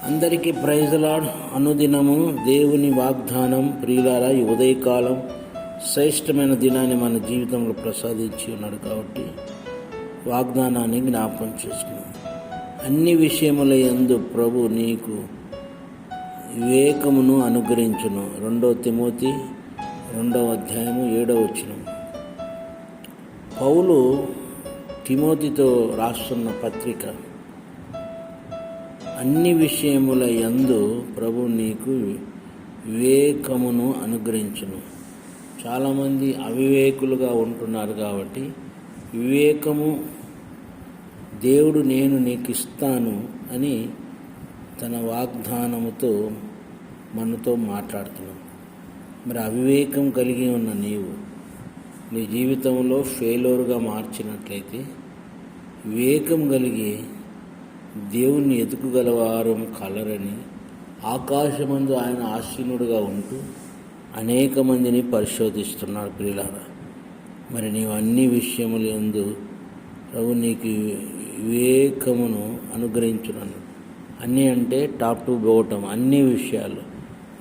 అందరికీ praise lord. అనుదినము దేవుని వాగ్దానం ప్రియులారా, ఈ ఉదయకాలం శ్రేష్టమైన దినాన్ని మన జీవితంలో ప్రసాదించి ఉన్నాడు కాబట్టి వాగ్దానాన్ని జ్ఞాపకం చేసుకున్నాం. అన్ని విషయముల యందు ప్రభు నీకు వివేకమును అనుగ్రహించును. 2 తిమోతి 2:7 పౌలు తిమోతితో రాస్తున్న పత్రిక. అన్ని విషయముల యందు ప్రభు నీకు వివేకమును అనుగ్రహించును. చాలామంది అవివేకులుగా ఉంటున్నారు కాబట్టి వివేకము దేవుడు నేను నీకు ఇస్తాను అని తన వాగ్దానముతో మనతో మాట్లాడుతున్నాం. మరి అవివేకం కలిగి ఉన్న నీవు నీ జీవితంలో ఫెయిల్యూర్గా మార్చినట్లయితే వివేకం కలిగి దేవుణ్ణి ఎదుకుగలవారు కలరని ఆకాశమందు ఆయన ఆసీనుడుగా ఉంటూ అనేక మందిని పరిశోధిస్తున్నాడు. ప్రియులారా, మరి నీవు అన్ని విషయముల యందు ప్రభు నీకు వివేకమును అనుగ్రహించున్నాను. అన్నీ అంటే టాప్ టు బాటం అన్ని విషయాలు,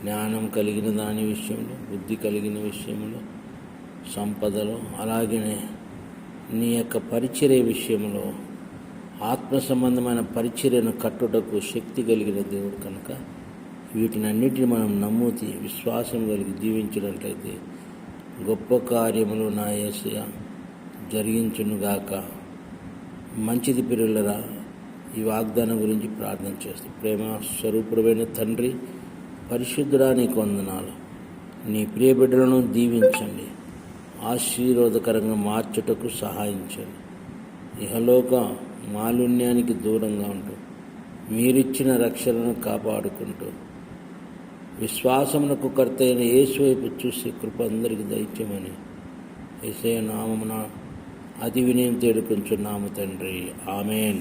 జ్ఞానం కలిగిన దాని విషయంలో, బుద్ధి కలిగిన విషయంలో, సంపదలో, అలాగే నీ యొక్క పరిచర్య విషయంలో, ఆత్మ సంబంధమైన పరిచర్యను కట్టుటకు శక్తి కలిగిన దేవుడు కనుక వీటినన్నిటిని మనం నమ్ముతి విశ్వాసం కలిగి జీవించినట్లయితే గొప్ప కార్యములు నా యేసయ్య జరిగించునుగాక. మంచిది పిల్లలరా, ఈ వాగ్దానం గురించి ప్రార్థన చేస్తూ, ప్రేమ స్వరూపుడమైన తండ్రి, పరిశుద్ధుడా నీకు వందనాలు. నీ ప్రియ బిడ్డలను దీవించండి, ఆశీర్వాదకరంగా మార్చుటకు సహాయించండి. ఇహలోక మాలిన్యానికి దూరంగా ఉంటూ మీరిచ్చిన రక్షణను కాపాడుకుంటూ విశ్వాసమునకు కర్త అయిన యేసు వైపు చూసే కృప అందరికీ దయచేయమని యేసయ్య నామమున అతి వినయం తేడుకొంచున్నాము తండ్రి. ఆమేన్.